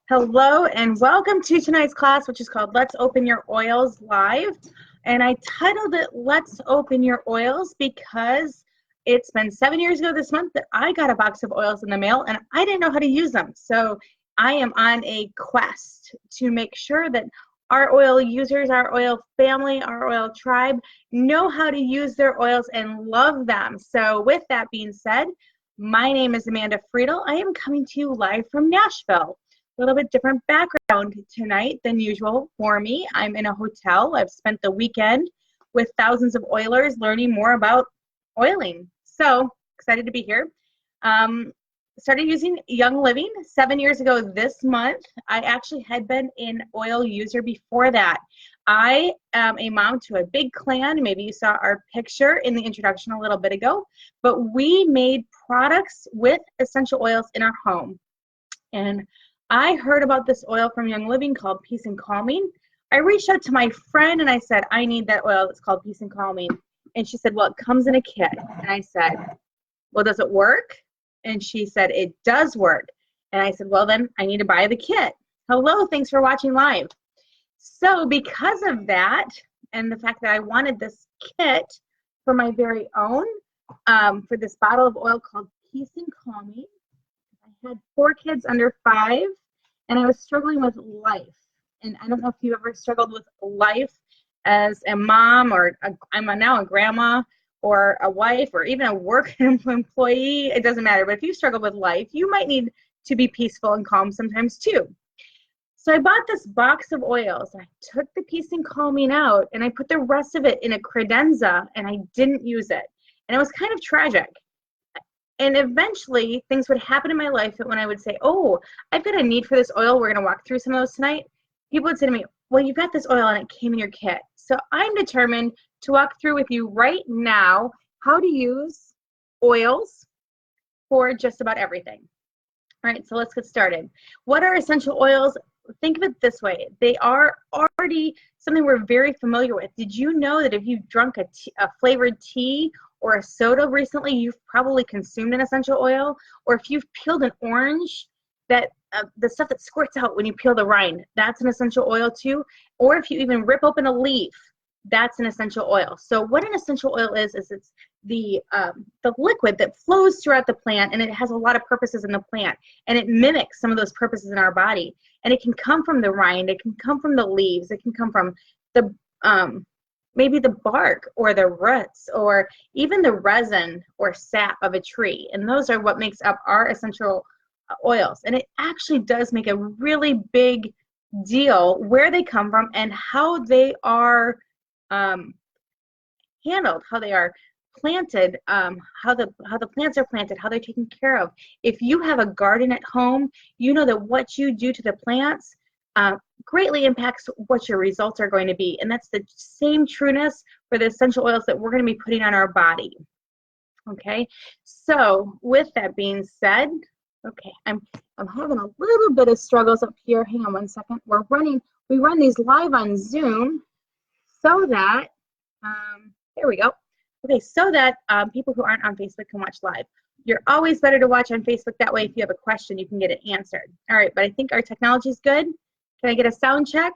Hello and welcome to tonight's class, which is called Let's Open Your Oils Live. And I titled it Let's Open Your Oils because it's been 7 years ago this month that I got a box of oils in the mail and I didn't know how to use them. So I am on a quest to make sure that our oil users, our oil family, our oil tribe know how to use their oils and love them. So with that being said, my name is Amanda Friedel. I am coming to you live from Nashville. A little bit different background tonight than usual for me. I'm in a hotel. I've spent the weekend with thousands of oilers learning more about oiling. So excited to be here. Started using Young Living 7 years ago this month. I actually had been an oil user before that. I am a mom to a big clan. Maybe you saw our picture in the introduction a little bit ago. But we made products with essential oils in our home. And I heard about this oil from Young Living called Peace and Calming. I reached out to my friend and I said, I need that oil that's called Peace and Calming. And she said, well, it comes in a kit. And I said, well, does it work? And she said, it does work. And I said, well, then I need to buy the kit. Hello, thanks for watching live. So because of that, and the fact that I wanted this kit for my very own, for this bottle of oil called Peace and Calming, I had 4 kids under 5. And I was struggling with life. And I don't know if you've ever struggled with life as a mom or I'm now a grandma or a wife or even a work employee. It doesn't matter. But if you struggle with life, you might need to be peaceful and calm sometimes too. So I bought this box of oils. I took the Peace and Calming out and I put the rest of it in a credenza and I didn't use it. And it was kind of tragic. And eventually, things would happen in my life that when I would say, oh, I've got a need for this oil, we're going to walk through some of those tonight, people would say to me, well, you've got this oil and it came in your kit. So I'm determined to walk through with you right now how to use oils for just about everything. All right, so let's get started. What are essential oils? Think of it this way. They are already something we're very familiar with. Did you know that if you've drunk a flavored tea or a soda recently, you've probably consumed an essential oil? Or if you've peeled an orange, that the stuff that squirts out when you peel the rind, that's an essential oil too. Or if you even rip open a leaf, that's an essential oil. So what an essential oil is it's the liquid that flows throughout the plant, and it has a lot of purposes in the plant, and it mimics some of those purposes in our body. And it can come from the rind, it can come from the leaves, it can come from the maybe the bark or the roots or even the resin or sap of a tree. And those are what makes up our essential oils. And it actually does make a really big deal where they come from and how they are handled, how they are planted, how the plants are planted, how they're taken care of. If you have a garden at home, you know that what you do to the plants greatly impacts what your results are going to be. And that's the same trueness for the essential oils that we're going to be putting on our body. Okay, so with that being said, okay, I'm having a little bit of struggles up here. Hang on one second. We run these live on Zoom so that, there we go. Okay, so that people who aren't on Facebook can watch live. You're always better to watch on Facebook. That way, if you have a question, you can get it answered. All right, but I think our technology is good. Can I get a sound check?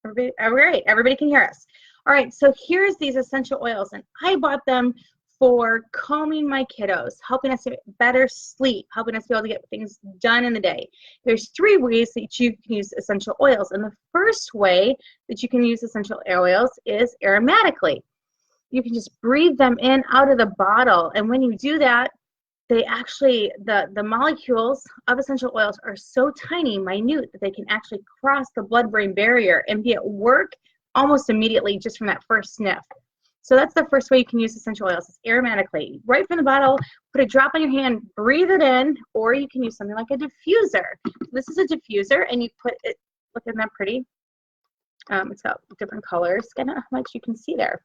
Everybody, all right, everybody can hear us. All right, so here's these essential oils, and I bought them for calming my kiddos, helping us to better sleep, helping us to be able to get things done in the day. There's 3 ways that you can use essential oils, and the first way that you can use essential oils is aromatically. You can just breathe them in out of the bottle, and when you do that, they actually, the molecules of essential oils are so tiny, minute, that they can actually cross the blood-brain barrier and be at work almost immediately just from that first sniff. So that's the first way you can use essential oils, is aromatically. Right from the bottle, put a drop on your hand, breathe it in, or you can use something like a diffuser. This is a diffuser, and you put it, look at that pretty. It's got different colors. I don't know how much you can see there.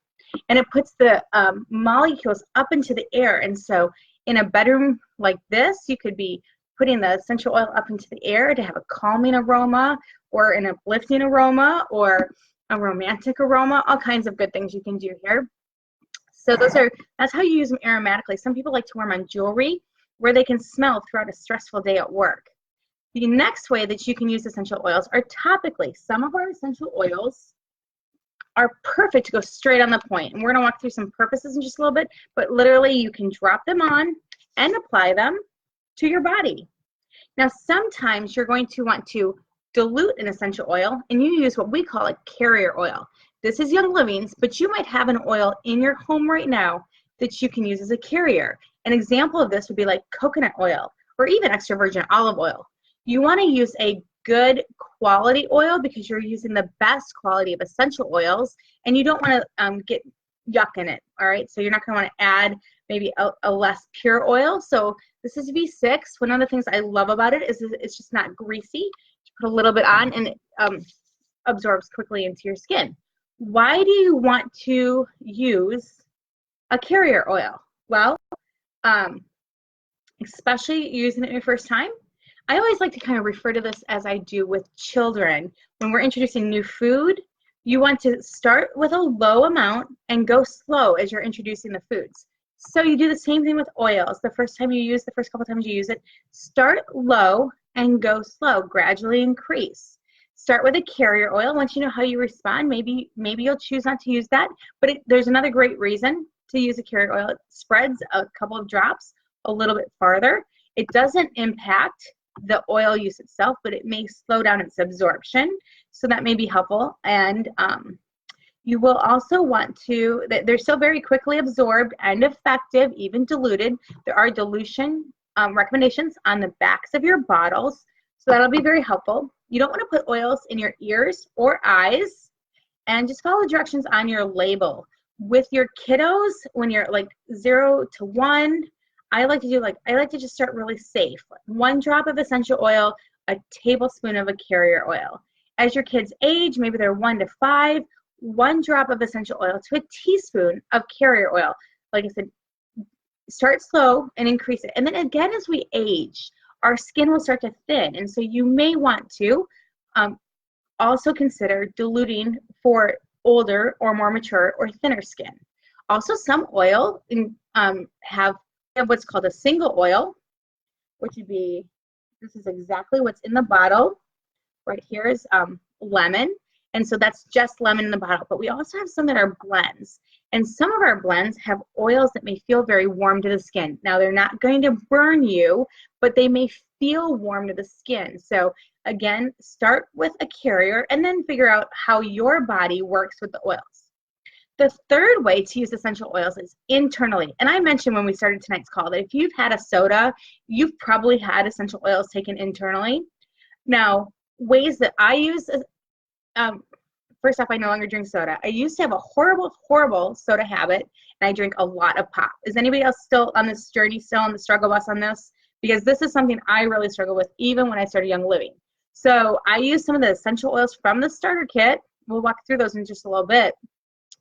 And it puts the molecules up into the air, and so in a bedroom like this, you could be putting the essential oil up into the air to have a calming aroma or an uplifting aroma or a romantic aroma, all kinds of good things you can do here. So that's how you use them aromatically. Some people like to wear them on jewelry where they can smell throughout a stressful day at work. The next way that you can use essential oils are topically. Some of our essential oils are perfect to go straight on the point. And we're going to walk through some purposes in just a little bit, but literally you can drop them on and apply them to your body. Now, sometimes you're going to want to dilute an essential oil, and you use what we call a carrier oil. This is Young Living's, but you might have an oil in your home right now that you can use as a carrier. An example of this would be like coconut oil or even extra virgin olive oil. You want to use a good quality oil because you're using the best quality of essential oils, and you don't want to get yuck in it, all right? So you're not going to want to add maybe a less pure oil. So this is V6. One of the things I love about it is it's just not greasy. You put a little bit on and it absorbs quickly into your skin. Why do you want to use a carrier oil? Well, especially using it your first time, I always like to kind of refer to this as I do with children. When we're introducing new food, you want to start with a low amount and go slow as you're introducing the foods. So you do the same thing with oils. The first couple times you use it, start low and go slow, gradually increase. Start with a carrier oil. Once you know how you respond, maybe you'll choose not to use that, but there's another great reason to use a carrier oil. It spreads a couple of drops a little bit farther. It doesn't impact the oil use itself, but it may slow down its absorption, so that may be helpful. And you will also want to, they're still very quickly absorbed and effective, even diluted. There are dilution recommendations on the backs of your bottles, so that'll be very helpful. You don't want to put oils in your ears or eyes, and just follow the directions on your label. With your kiddos, when you're like 0 to 1, I like to just start really safe. 1 drop of essential oil, a tablespoon of a carrier oil. As your kids age, maybe they're 1 to 5, 1 drop of essential oil to a teaspoon of carrier oil. Like I said, start slow and increase it. And then again, as we age, our skin will start to thin. And so you may want to also consider diluting for older or more mature or thinner skin. Also, some oil have what's called a single oil, which would be, this is exactly what's in the bottle. Right here is lemon. And so that's just lemon in the bottle. But we also have some that are blends. And some of our blends have oils that may feel very warm to the skin. Now, they're not going to burn you, but they may feel warm to the skin. So again, start with a carrier and then figure out how your body works with the oils. The third way to use essential oils is internally. And I mentioned when we started tonight's call that if you've had a soda, you've probably had essential oils taken internally. Now, ways that I use, first off, I no longer drink soda. I used to have a horrible, horrible soda habit, and I drink a lot of pop. Is anybody else still on this journey, still on the struggle bus on this? Because this is something I really struggle with even when I started Young Living. So I use some of the essential oils from the starter kit. We'll walk through those in just a little bit.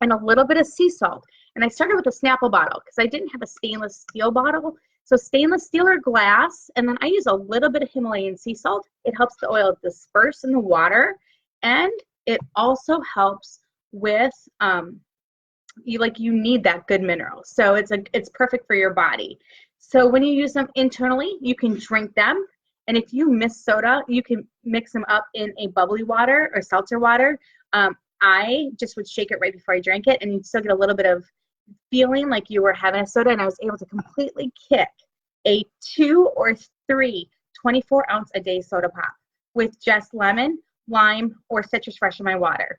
And a little bit of sea salt. And I started with a Snapple bottle because I didn't have a stainless steel bottle. So stainless steel or glass, and then I use a little bit of Himalayan sea salt. It helps the oil disperse in the water, and it also helps with you need that good mineral. So it's perfect for your body. So when you use them internally, you can drink them. And if you miss soda, you can mix them up in a bubbly water or seltzer water. I just would shake it right before I drank it, and you'd still get a little bit of feeling like you were having a soda, and I was able to completely kick a 2 or 3 24-ounce a day soda pop with just lemon, lime, or citrus fresh in my water.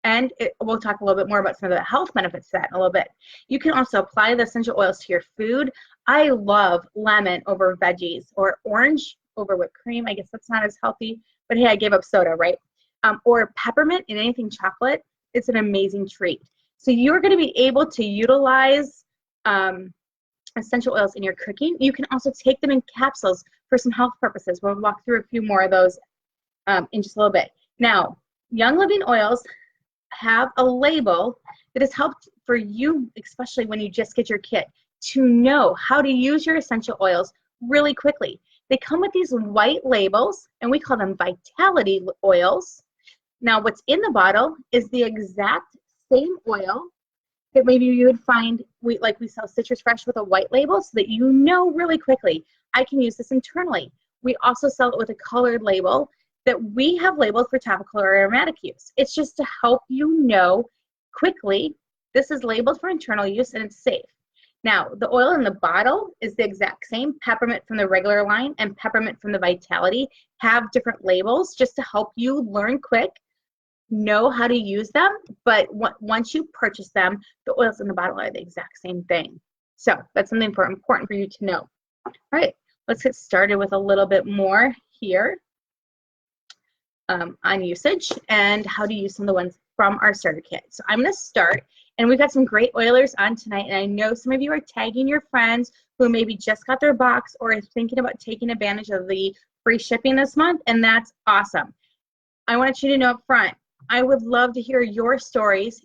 And we'll talk a little bit more about some of the health benefits of that in a little bit. You can also apply the essential oils to your food. I love lemon over veggies, or orange over whipped cream. I guess that's not as healthy, but hey, I gave up soda, right? Or peppermint in anything chocolate. It's an amazing treat. So you're going to be able to utilize essential oils in your cooking. You can also take them in capsules for some health purposes. We'll walk through a few more of those in just a little bit. Now, Young Living oils have a label that has helped for you, especially when you just get your kit, to know how to use your essential oils really quickly. They come with these white labels, and we call them Vitality oils. Now, what's in the bottle is the exact same oil that maybe you would find, we sell Citrus Fresh with a white label, so that you know really quickly, I can use this internally. We also sell it with a colored label that we have labeled for topical or aromatic use. It's just to help you know quickly, this is labeled for internal use and it's safe. Now, the oil in the bottle is the exact same. Peppermint from the regular line and peppermint from the Vitality have different labels just to help you learn quick, know how to use them, but once you purchase them, the oils in the bottle are the exact same thing. So that's something important for you to know. All right, let's get started with a little bit more here on usage and how to use some of the ones from our starter kit. So I'm going to start, and we've got some great oilers on tonight, and I know some of you are tagging your friends who maybe just got their box or are thinking about taking advantage of the free shipping this month, and that's awesome. I want you to know up front, I would love to hear your stories.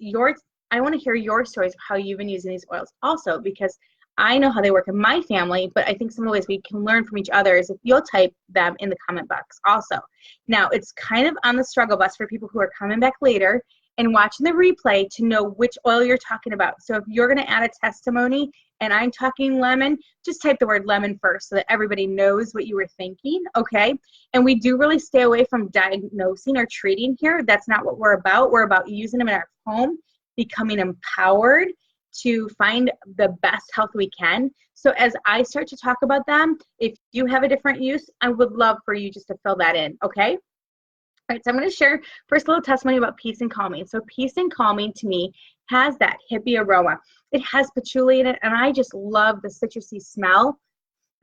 I want to hear your stories of how you've been using these oils also, because I know how they work in my family, but I think some of the ways we can learn from each other is if you'll type them in the comment box also. Now, it's kind of on the struggle bus for people who are coming back later and watching the replay to know which oil you're talking about. So if you're going to add a testimony and I'm talking lemon, just type the word lemon first so that everybody knows what you were thinking, okay? And we do really stay away from diagnosing or treating here. That's not what we're about. We're about using them in our home, becoming empowered to find the best health we can. So as I start to talk about them, if you have a different use, I would love for you just to fill that in, okay? All right, so I'm going to share first a little testimony about Peace and Calming. So Peace and Calming to me has that hippie aroma. It has patchouli in it, and I just love the citrusy smell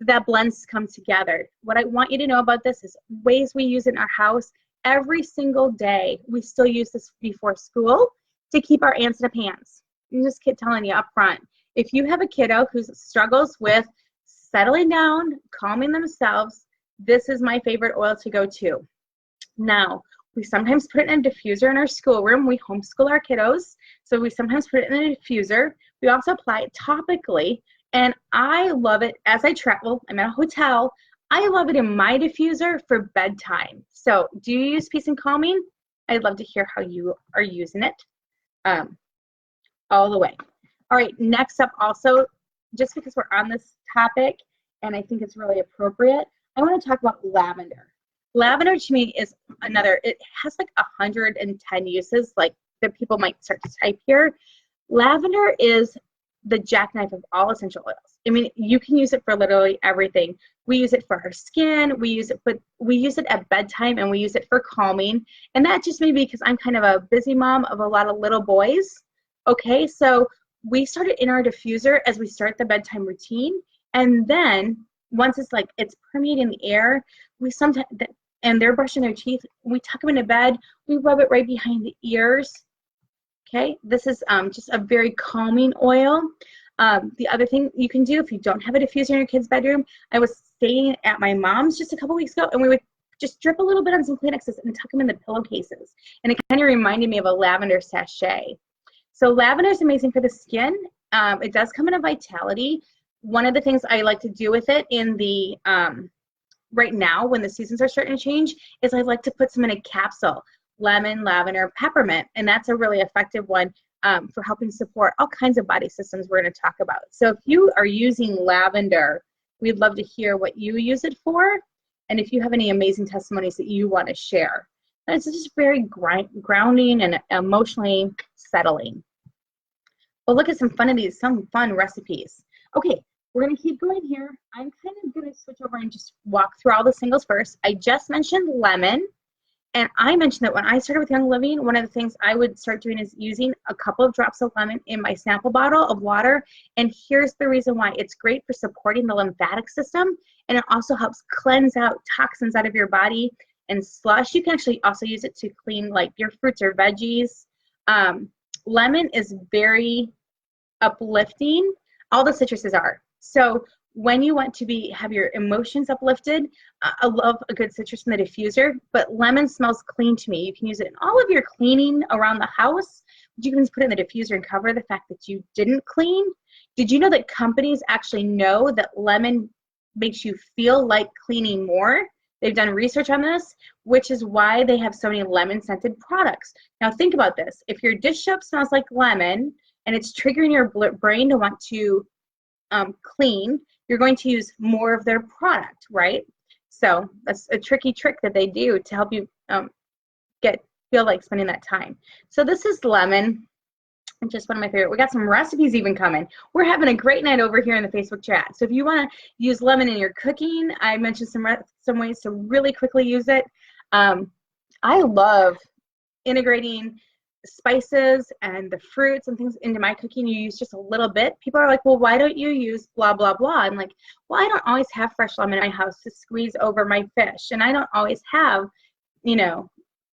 that blends come together. What I want you to know about this is ways we use it in our house. Every single day, we still use this before school to keep our ants in a pants. I'm just telling you up front, if you have a kiddo who struggles with settling down, calming themselves, this is my favorite oil to go to. Now, we sometimes put it in a diffuser in our schoolroom. We homeschool our kiddos, so we sometimes put it in a diffuser. We also apply it topically, and I love it as I travel. I'm at a hotel. I love it in my diffuser for bedtime. So do you use Peace and Calming? I'd love to hear how you are using it all the way. All right, next up also, just because we're on this topic, and I think it's really appropriate, I want to talk about lavender. Lavender to me is another, it has like 110 uses, like that people might start to type here. Lavender is the jackknife of all essential oils. I mean, you can use it for literally everything. We use it for our skin, we use it at bedtime, and we use it for calming. And that just may be because I'm kind of a busy mom of a lot of little boys. Okay, so we start it in our diffuser as we start the bedtime routine, and then once it's permeating the air, we sometimes, and they're brushing their teeth, we tuck them into bed, we rub it right behind the ears. Okay, this is just a very calming oil. The other thing you can do if you don't have a diffuser in your kid's bedroom, I was staying at my mom's just a couple weeks ago, and we would just drip a little bit on some Kleenexes and tuck them in the pillowcases. And it kind of reminded me of a lavender sachet. So lavender is amazing for the skin. It does come in a Vitality. One of the things I like to do with it in the right now when the seasons are starting to change is I like to put some in a capsule, lemon, lavender, peppermint, and that's a really effective one for helping support all kinds of body systems we're going to talk about. So if you are using lavender, we'd love to hear what you use it for, and if you have any amazing testimonies that you want to share. And it's just very grounding and emotionally settling. Well, look at some fun recipes. Okay, we're going to keep going here. I'm kind of going to switch over and just walk through all the singles first. I just mentioned lemon, and I mentioned that when I started with Young Living, one of the things I would start doing is using a couple of drops of lemon in my sample bottle of water, and here's the reason why. It's great for supporting the lymphatic system, and it also helps cleanse out toxins out of your body. And slush, you can actually also use it to clean like your fruits or veggies. Lemon is very uplifting. All the citruses are. So when you want to have your emotions uplifted, I love a good citrus in the diffuser, but lemon smells clean to me. You can use it in all of your cleaning around the house. You can just put it in the diffuser and cover the fact that you didn't clean. Did you know that companies actually know that lemon makes you feel like cleaning more? They've done research on this, which is why they have so many lemon-scented products. Now think about this. If your dish soap smells like lemon and it's triggering your brain to want to clean, you're going to use more of their product, right? So that's a tricky trick that they do to help you feel like spending that time. So this is lemon. Just one of my favorite. We got some recipes even coming. We're having a great night over here in the Facebook chat. So if you want to use lemon in your cooking, I mentioned some ways to really quickly use it. I love integrating spices and the fruits and things into my cooking. You use just a little bit. People are like, well, why don't you use blah, blah, blah? I'm like, well, I don't always have fresh lemon in my house to squeeze over my fish. And I don't always have,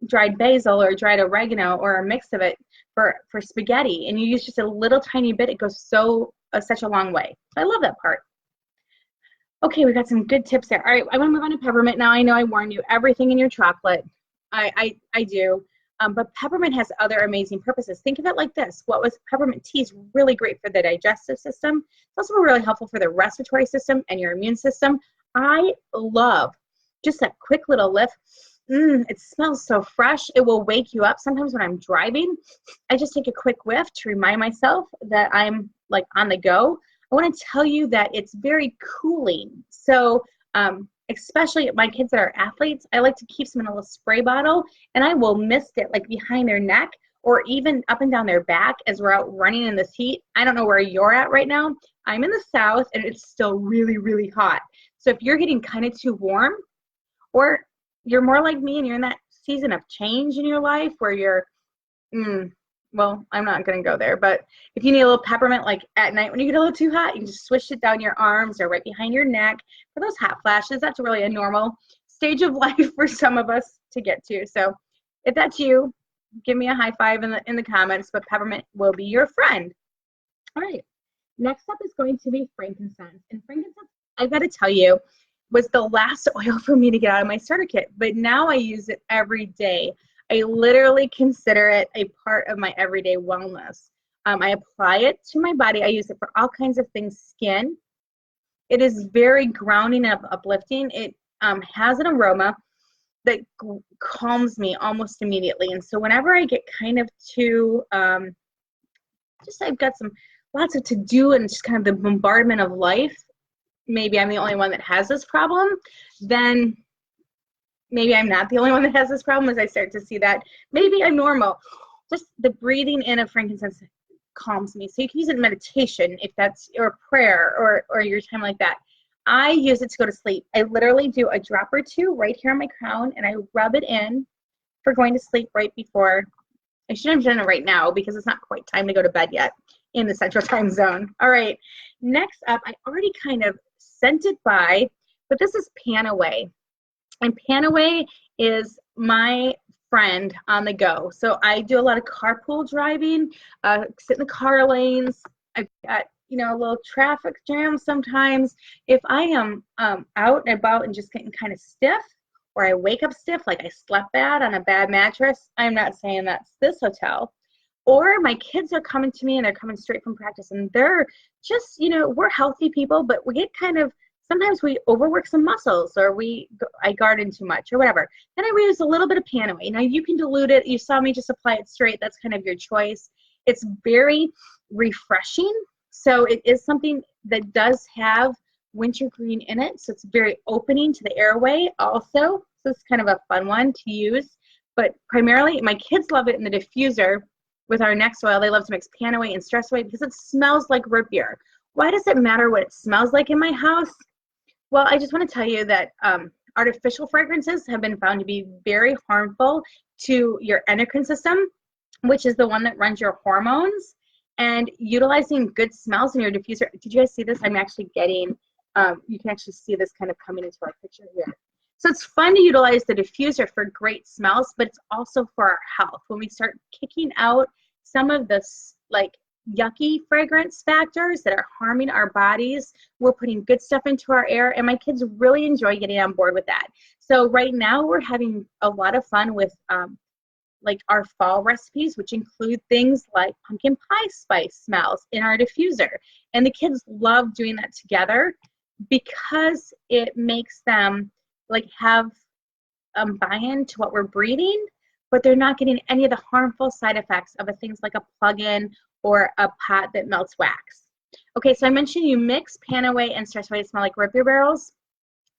dried basil or dried oregano or a mix of it for spaghetti. And you use just a little tiny bit. It goes such a long way. I love that part. Okay, we got some good tips there. All right, I want to move on to peppermint now. I know I warned you, everything in your chocolate. I do. But peppermint has other amazing purposes. Think of it like this. Peppermint tea is really great for the digestive system. It's also really helpful for the respiratory system and your immune system. I love just that quick little lift. It smells so fresh. It will wake you up. Sometimes when I'm driving, I just take a quick whiff to remind myself that I'm like on the go. I want to tell you that it's very cooling. So especially my kids that are athletes, I like to keep some in a little spray bottle, and I will mist it like behind their neck or even up and down their back as we're out running in this heat. I don't know where you're at right now. I'm in the south, and it's still really, really hot. So if you're getting kind of too warm, or you're more like me and you're in that season of change in your life where you're, well, I'm not going to go there, but if you need a little peppermint, like at night when you get a little too hot, you can just swish it down your arms or right behind your neck for those hot flashes. That's really a normal stage of life for some of us to get to. So if that's you, give me a high five in the comments, but peppermint will be your friend. All right, next up is going to be frankincense. And frankincense, I've got to tell you, was the last oil for me to get out of my starter kit, but now I use it every day. I literally consider it a part of my everyday wellness. I apply it to my body. I use it for all kinds of things. Skin. It is very grounding and uplifting. It has an aroma that calms me almost immediately. And so whenever I get kind of too, I've got lots of to do and just kind of the bombardment of life, maybe I'm the only one that has this problem, then maybe I'm not the only one that has this problem as I start to see that. Maybe I'm normal. Just the breathing in of frankincense calms me. So you can use it in meditation if that's your prayer or your time like that. I use it to go to sleep. I literally do a drop or two right here on my crown, and I rub it in for going to sleep right before. I should have done it right now because it's not quite time to go to bed yet in the central time zone. All right, next up, I already kind of sent it by, but this is Panaway. And Panaway is my friend on the go. So I do a lot of carpool driving, sit in the car lanes. I've got, a little traffic jam sometimes. If I am out and about and just getting kind of stiff, or I wake up stiff, like I slept bad on a bad mattress, I'm not saying that's this hotel. Or my kids are coming to me and they're coming straight from practice and they're just, we're healthy people, but we get sometimes we overwork some muscles or I garden too much or whatever. Then I use a little bit of Panaway. Now you can dilute it. You saw me just apply it straight. That's kind of your choice. It's very refreshing. So it is something that does have wintergreen in it. So it's very opening to the airway also. So it's kind of a fun one to use. But primarily my kids love it in the diffuser with our next oil. They love to mix Panaway and Stress Away because it smells like root beer. Why does it matter what it smells like in my house? Well, I just want to tell you that artificial fragrances have been found to be very harmful to your endocrine system, which is the one that runs your hormones. And utilizing good smells in your diffuser. Did you guys see this? I'm actually getting, you can actually see this kind of coming into our picture here. So it's fun to utilize the diffuser for great smells, but it's also for our health. When we start kicking out some of this yucky fragrance factors that are harming our bodies, we're putting good stuff into our air, and my kids really enjoy getting on board with that. So right now we're having a lot of fun with our fall recipes, which include things like pumpkin pie spice smells in our diffuser. And the kids love doing that together because it makes them have buy-in to what we're breathing, but they're not getting any of the harmful side effects of things like a plug-in or a pot that melts wax. Okay, so I mentioned you mix Panaway and Stress Away to smell like root beer barrels.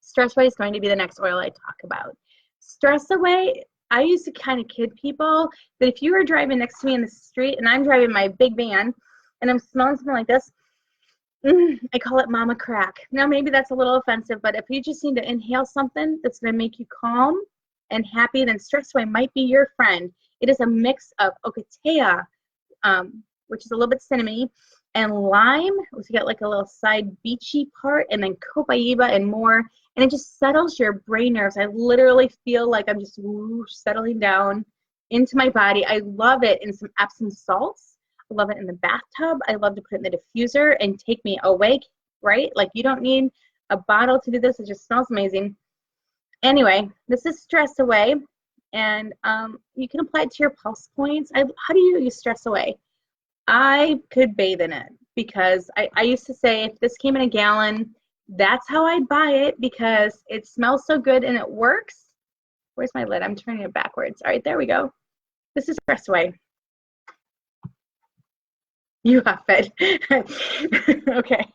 Stress Away is going to be the next oil I talk about. Stress Away, I used to kind of kid people that if you were driving next to me in the street and I'm driving my big van and I'm smelling something like this, I call it mama crack. Now maybe that's a little offensive, but if you just need to inhale something that's going to make you calm and happy, then Stress Away might be your friend. It is a mix of ocotea, which is a little bit cinnamony, and lime, which you get like a little side beachy part, and then copaiba and more, and it just settles your brain nerves. I literally feel like I'm just settling down into my body. I love it in some Epsom salts. I love it in the bathtub. I love to put it in the diffuser and take me awake, right? Like you don't need a bottle to do this. It just smells amazing. Anyway, this is Stress Away, and you can apply it to your pulse points. How do you use Stress Away? I could bathe in it because I used to say if this came in a gallon, that's how I'd buy it because it smells so good and it works. Where's my lid? I'm turning it backwards. All right, there we go. This is Stress Away. You huff it. Okay.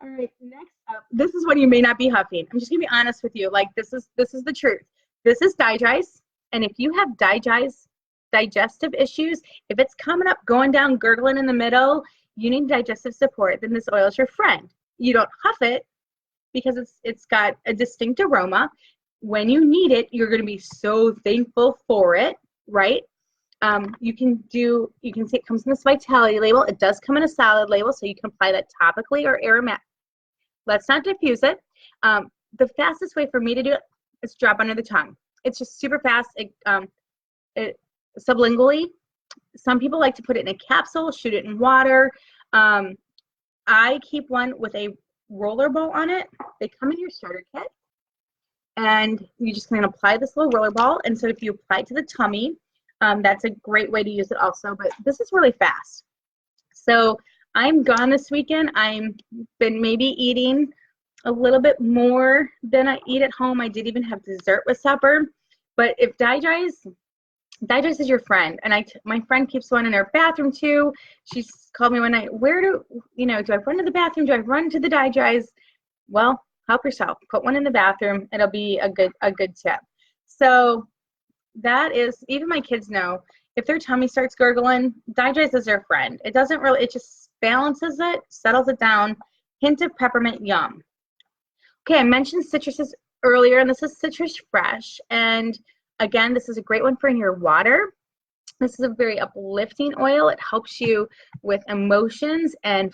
All right, next up, this is one you may not be huffing. I'm just gonna be honest with you. Like this is the truth. This is Digest, and if you have digestive issues, if it's coming up, going down, gurgling in the middle, you need digestive support, then this oil is your friend. You don't huff it because it's got a distinct aroma. When you need it, you're going to be so thankful for it, right? You can see it comes in this Vitality label. It does come in a solid label, so you can apply that topically or aromatic. Let's not diffuse it. The fastest way for me to do it is drop under the tongue. It's just super fast. Sublingually. Some people like to put it in a capsule, shoot it in water. I keep one with a roller ball on it. They come in your starter kit, and you just can apply this little roller ball. And so if you apply it to the tummy, that's a great way to use it also. But this is really fast. So I'm gone this weekend. I've been maybe eating a little bit more than I eat at home. I did even have dessert with supper. But if Digest is your friend, and my friend keeps one in her bathroom too. She's called me one night. Do I run to the bathroom? Do I run to the Digest? Well, help yourself. Put one in the bathroom. It'll be a good tip. So that is, even my kids know, if their tummy starts gurgling, Digest is their friend. It just balances it, settles it down. Hint of peppermint, yum. Okay, I mentioned citruses earlier, and this is Citrus Fresh, and again, this is a great one for in your water. This is a very uplifting oil. It helps you with emotions and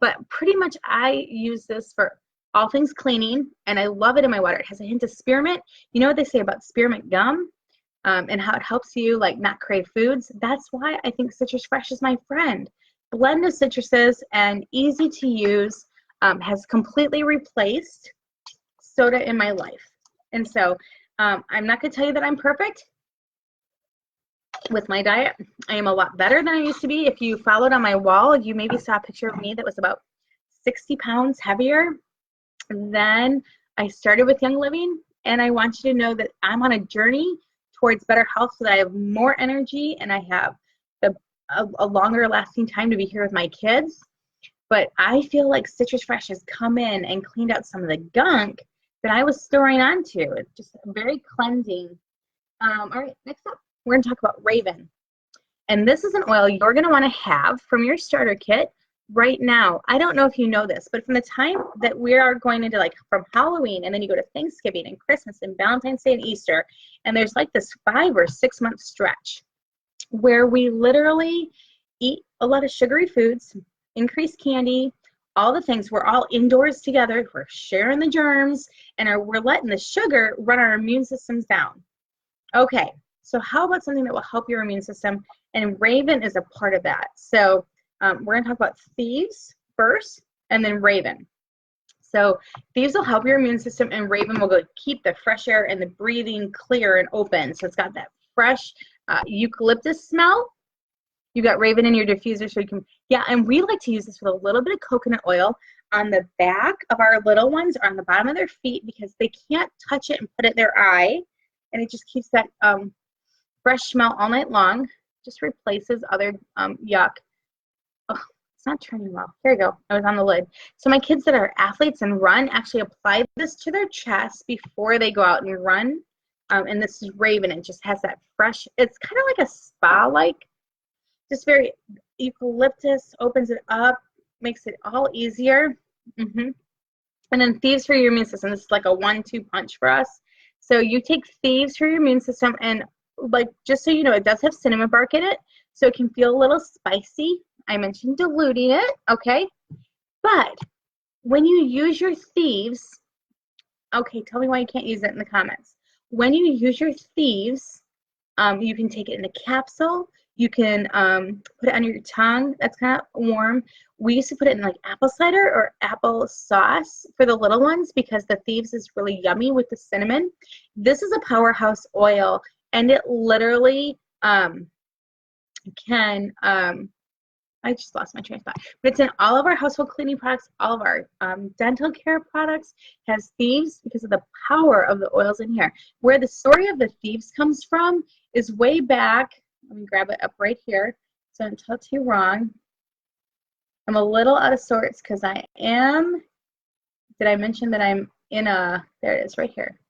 but pretty much I use this for all things cleaning, and I love it in my water. It has a hint of spearmint. You know what they say about spearmint gum and how it helps you like not crave foods? That's why I think Citrus Fresh is my friend. Blend of citruses and easy to use, has completely replaced soda in my life. And so I'm not going to tell you that I'm perfect with my diet. I am a lot better than I used to be. If you followed on my wall, you maybe saw a picture of me that was about 60 pounds heavier. Then I started with Young Living, and I want you to know that I'm on a journey towards better health so that I have more energy and I have a longer lasting time to be here with my kids. But I feel like Citrus Fresh has come in and cleaned out some of the gunk that I was storing onto. It's just very cleansing. All right, next up, we're going to talk about Raven. And this is an oil you're going to want to have from your starter kit right now. I don't know if you know this, but from the time that we are going into from Halloween, and then you go to Thanksgiving and Christmas and Valentine's Day and Easter, and there's like this 5 or 6 month stretch where we literally eat a lot of sugary foods, increased candy, all the things. We're all indoors together. We're sharing the germs, and we're letting the sugar run our immune systems down. Okay, so how about something that will help your immune system? And Raven is a part of that. So we're going to talk about Thieves first, and then Raven. So Thieves will help your immune system, and Raven will keep the fresh air and the breathing clear and open. So it's got that fresh eucalyptus smell. You got Raven in your diffuser, so you can, and we like to use this with a little bit of coconut oil on the back of our little ones or on the bottom of their feet because they can't touch it and put it in their eye, and it just keeps that fresh smell all night long. Just replaces other yuck. Oh, It's not turning well. Here we go. I was on the lid. So my kids that are athletes and run actually apply this to their chest before they go out and run. And this is Raven. It just has that fresh, it's kind of like a spa-like, just very eucalyptus, opens it up, makes it all easier. And then Thieves for your immune system. This is like a 1-2 punch for us. So you take Thieves for your immune system, and like, just so you know, it does have cinnamon bark in it, so it can feel a little spicy. I mentioned diluting it, okay? But when you use your Thieves, okay, tell me why you can't use it in the comments. When you use your Thieves, you can take it in a capsule. You can put it under your tongue. That's kind of warm. We used to put it in like apple cider or apple sauce for the little ones because the Thieves is really yummy with the cinnamon. This is a powerhouse oil, and it literally can, I just lost my train of thought, but it's in all of our household cleaning products, all of our dental care products, has Thieves because of the power of the oils in here. Where the story of the Thieves comes from is way back. Let me grab it up right here so I don't tell it to you wrong. I'm a little out of sorts because I am, did I mention that I'm in a, there it is right here,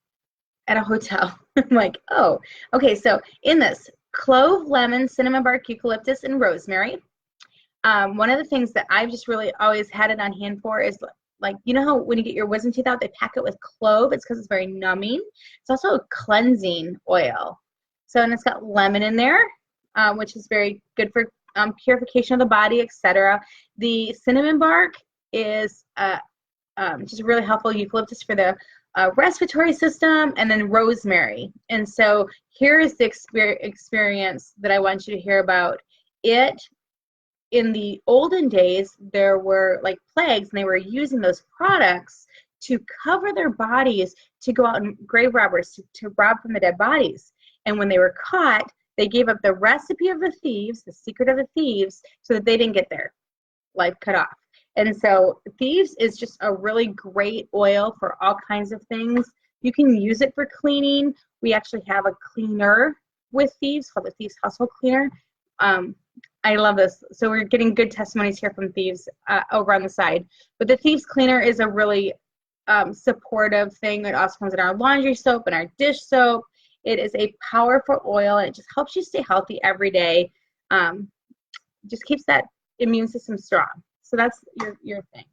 at a hotel. I'm like, oh, okay, so in this, clove, lemon, cinnamon bark, eucalyptus, and rosemary. One of the things that I've just really always had it on hand for is like, you know how when you get your wisdom teeth out, they pack it with clove? It's because it's very numbing. It's also a cleansing oil. So, and it's got lemon in there, which is very good for purification of the body, etc. The cinnamon bark is just really helpful. Eucalyptus for the respiratory system, and then rosemary. And so here is the experience that I want you to hear about. In the olden days, there were like plagues, and they were using those products to cover their bodies to go out and grave robbers to rob from the dead bodies. And when they were caught, they gave up the recipe of the thieves, the secret of the thieves, so that they didn't get their life cut off. And so Thieves is just a really great oil for all kinds of things. You can use it for cleaning. We actually have a cleaner with Thieves called the Thieves Household Cleaner. I love this. So we're getting good testimonies here from Thieves over on the side. But the Thieves Cleaner is a really supportive thing. It also comes in our laundry soap and our dish soap. It is a powerful oil, and it just helps you stay healthy every day. Just keeps that immune system strong. So that's your thing.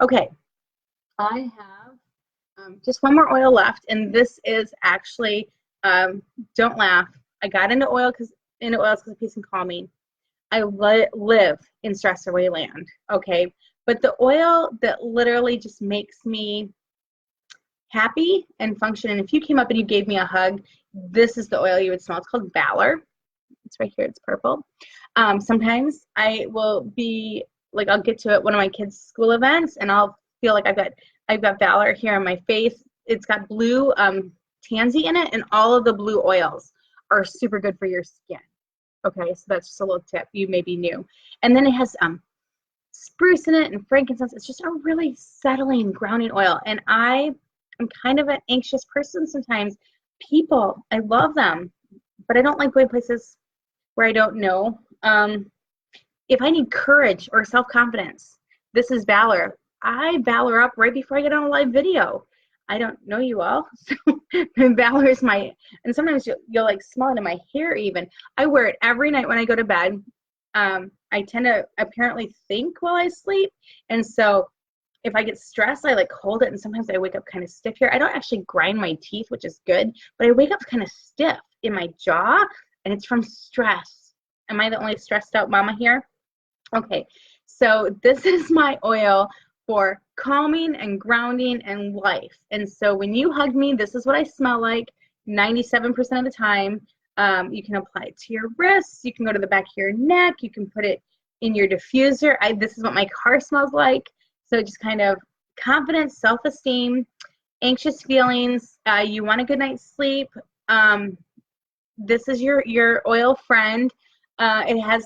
Okay, I have just one more oil left, and this is actually, don't laugh, I got into oils because of peace and calming. I live in stress away land, okay? But the oil that literally just makes me happy and function, and if you came up and you gave me a hug, this is the oil you would smell. It's called Valor. It's right here. It's purple. Sometimes I will be like, I'll get to it one of my kids' school events, and I'll feel like I've got Valor here on my face. It's got blue tansy in it, and all of the blue oils are super good for your skin. Okay, so that's just a little tip you maybe knew. And then it has spruce in it and frankincense. It's just a really settling, grounding oil. And I am kind of an anxious person sometimes. People, I love them, but I don't like going places where I don't know. If I need courage or self-confidence, this is Valor. I Valor up right before I get on a live video. I don't know you all, so Valor is my, and sometimes you'll like smell it in my hair even. I wear it every night when I go to bed. I tend to apparently think while I sleep, and so if I get stressed, I like hold it, and sometimes I wake up kind of stiff here. I don't actually grind my teeth, which is good, but I wake up kind of stiff in my jaw, and it's from stress. Am I the only stressed out mama here? Okay, so this is my oil for calming and grounding and life. And so when you hug me, this is what I smell like 97% of the time. You can apply it to your wrists. You can go to the back of your neck. You can put it in your diffuser. This is what my car smells like. So just kind of confidence, self-esteem, anxious feelings. You want a good night's sleep. This is your oil friend. It has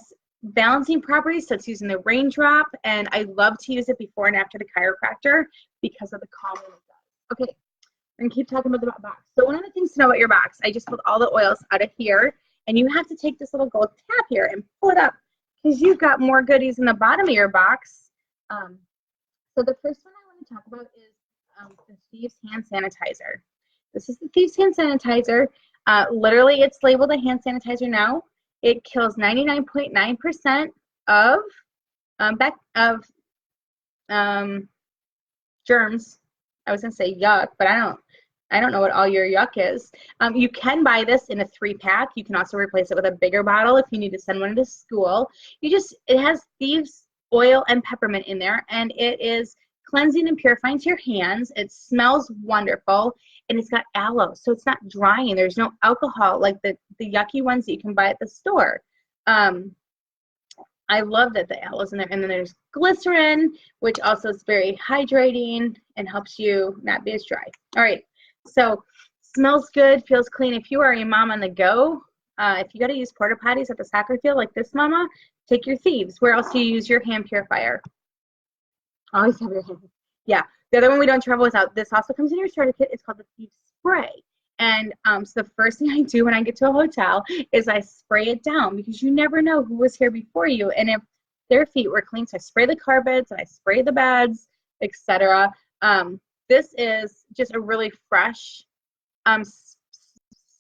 balancing properties, so it's using the raindrop, and I love to use it before and after the chiropractor because of the calming it does. Okay, and keep talking about the box. So one of the things to know about your box, I just pulled all the oils out of here, and you have to take this little gold tab here and pull it up. because you've got more goodies in the bottom of your box. So the first one I want to talk about is the Thieves hand sanitizer. This is the Thieves hand sanitizer. Literally, it's labeled a hand sanitizer now. It kills 99.9% of germs. I was gonna say yuck, but I don't know what all your yuck is. You can buy this in a 3-pack. You can also replace it with a bigger bottle if you need to send one to school. It has Thieves oil and peppermint in there, and it is cleansing and purifying to your hands. It smells wonderful, and it's got aloe, so it's not drying. There's no alcohol like the yucky ones that you can buy at the store. I love that the aloe's in there. And then there's glycerin, which also is very hydrating and helps you not be as dry. All right, so smells good, feels clean. If you are a mom on the go, if you got to use porta potties at the soccer field like this mama, take your Thieves. Where else do you use your hand purifier? Always have your hand. Yeah, the other one we don't travel without. This also comes in your starter kit. It's called the Thieves Spray. And so the first thing I do when I get to a hotel is I spray it down, because you never know who was here before you and if their feet were clean. So I spray the carpets, I spray the beds, etc. This is just a really fresh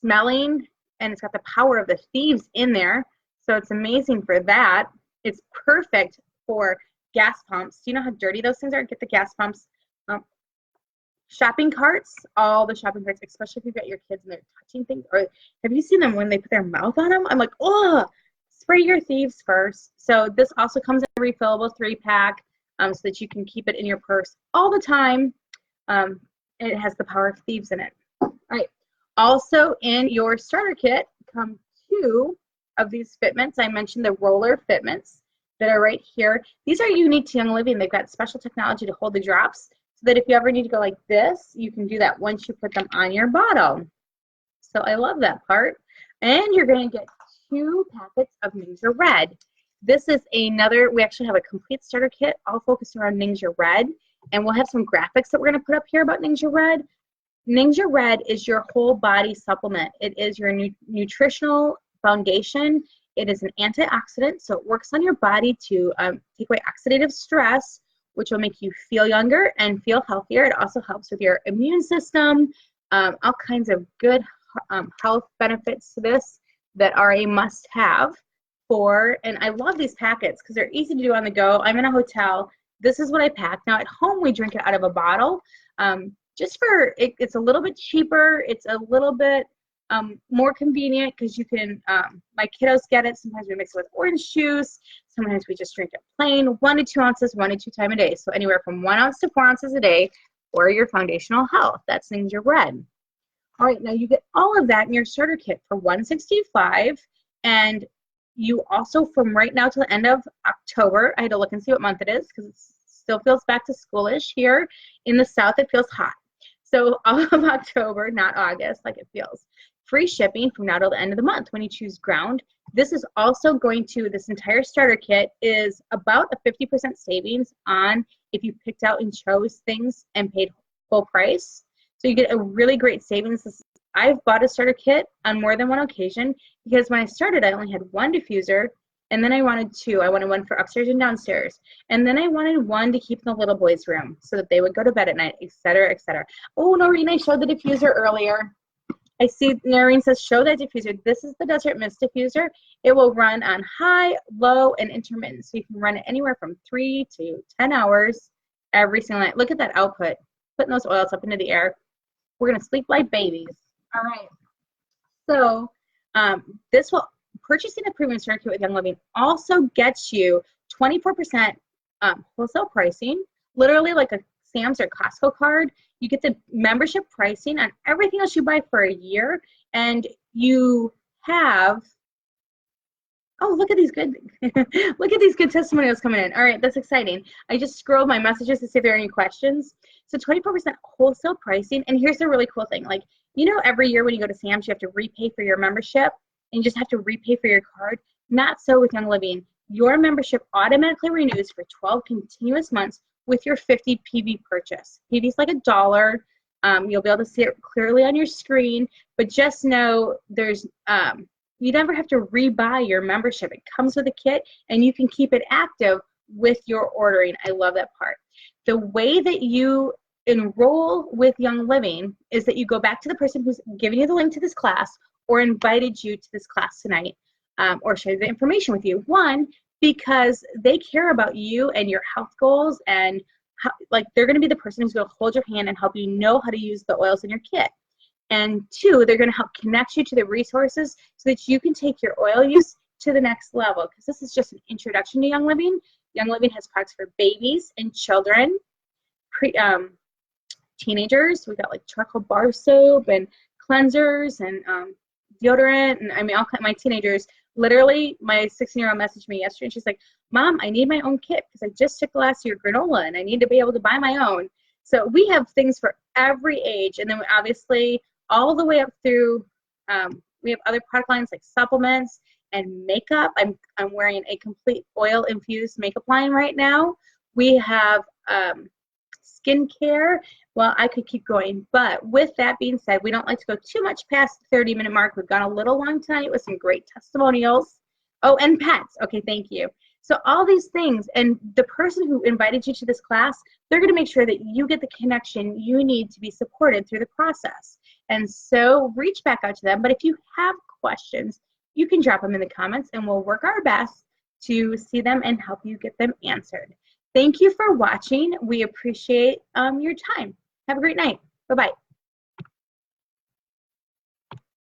smelling, and it's got the power of the Thieves in there. So it's amazing for that. It's perfect for gas pumps. Do you know how dirty those things are? Get the gas pumps. Shopping carts, all the shopping carts, especially if you've got your kids and they're touching things. Or have you seen them when they put their mouth on them? I'm like, oh, spray your Thieves first. So this also comes in a refillable 3-pack so that you can keep it in your purse all the time. It has the power of Thieves in it. All right. Also in your starter kit come 2 of these fitments. I mentioned the roller fitments that are right here. These are unique to Young Living. They've got special technology to hold the drops, so that if you ever need to go like this, you can do that once you put them on your bottle. So I love that part. And you're going to get 2 packets of Ningxia Red. This is another, we actually have a complete starter kit all focused around Ningxia Red. And we'll have some graphics that we're going to put up here about Ningxia Red. Ningxia Red is your whole body supplement. It is your nutritional foundation. It is an antioxidant, so it works on your body to take away oxidative stress, which will make you feel younger and feel healthier. It also helps with your immune system, all kinds of good health benefits to this that are a must-have for, and I love these packets because they're easy to do on the go. I'm in a hotel. This is what I pack. Now at home, we drink it out of a bottle. Just for, it's a little bit cheaper. It's a little bit more convenient because you can, my kiddos get it. Sometimes we mix it with orange juice. Sometimes we just drink it plain, 1 to 2 ounces, 1 to 2 times a day. So anywhere from 1 ounce to 4 ounces a day for your foundational health. That's Ningxia Red. All right, now you get all of that in your starter kit for $165, and you also, from right now to the end of October, I had to look and see what month it is because it still feels back to schoolish here. In the South, it feels hot. So all of October, not August, like it feels. Free shipping from now till the end of the month when you choose Ground. This is also going to, this entire starter kit is about a 50% savings on if you picked out and chose things and paid full price. So you get a really great savings. I've bought a starter kit on more than one occasion because when I started, I only had 1 diffuser, and then I wanted 2. I wanted 1 for upstairs and downstairs. And then I wanted 1 to keep in the little boys' room so that they would go to bed at night, etc., etc. Oh, Noreen, I showed the diffuser earlier. I see Noreen says, show that diffuser. This is the Desert Mist diffuser. It will run on high, low, and intermittent. So you can run it anywhere from 3 to 10 hours every single night. Look at that output. Putting those oils up into the air. We're going to sleep like babies. All right. So this will, purchasing a premium starter kit with Young Living also gets you 24% wholesale pricing, literally like a Sam's or Costco card. You get the membership pricing on everything else you buy for a year, and you have, oh, look at these good, look at these good testimonials coming in. All right, that's exciting. I just scrolled my messages to see if there are any questions. So 24% wholesale pricing, and here's the really cool thing. Like, you know, every year when you go to Sam's, you have to repay for your membership, and you just have to repay for your card. Not so with Young Living. Your membership automatically renews for 12 continuous months with your 50 PV purchase. PV is like $1. You'll be able to see it clearly on your screen, but just know there's you never have to rebuy your membership. It comes with a kit, and you can keep it active with your ordering. I love that part. The way that you enroll with Young Living is that you go back to the person who's giving you the link to this class or invited you to this class tonight, or shared the information with you. One, because they care about you and your health goals, and how, like, they're going to be the person who's going to hold your hand and help you know how to use the oils in your kit. And two, they're going to help connect you to the resources so that you can take your oil use to the next level, because this is just an introduction to Young Living. Young Living has products for babies and children, teenagers. We got like charcoal bar soap and cleansers and deodorant. And I mean, my teenagers, literally, my 16-year-old messaged me yesterday and she's like, Mom, I need my own kit because I just took last year granola and I need to be able to buy my own. So we have things for every age. And then obviously all the way up through, we have other product lines like supplements and makeup. I'm wearing a complete oil infused makeup line right now. We have skincare. Well, I could keep going, but with that being said, we don't like to go too much past the 30-minute mark. We've gone a little long tonight with some great testimonials. Oh, and pets. Okay, thank you. So all these things, and the person who invited you to this class, they're going to make sure that you get the connection you need to be supported through the process. And so reach back out to them. But if you have questions, you can drop them in the comments and we'll work our best to see them and help you get them answered. Thank you for watching. We appreciate your time. Have a great night. Bye-bye.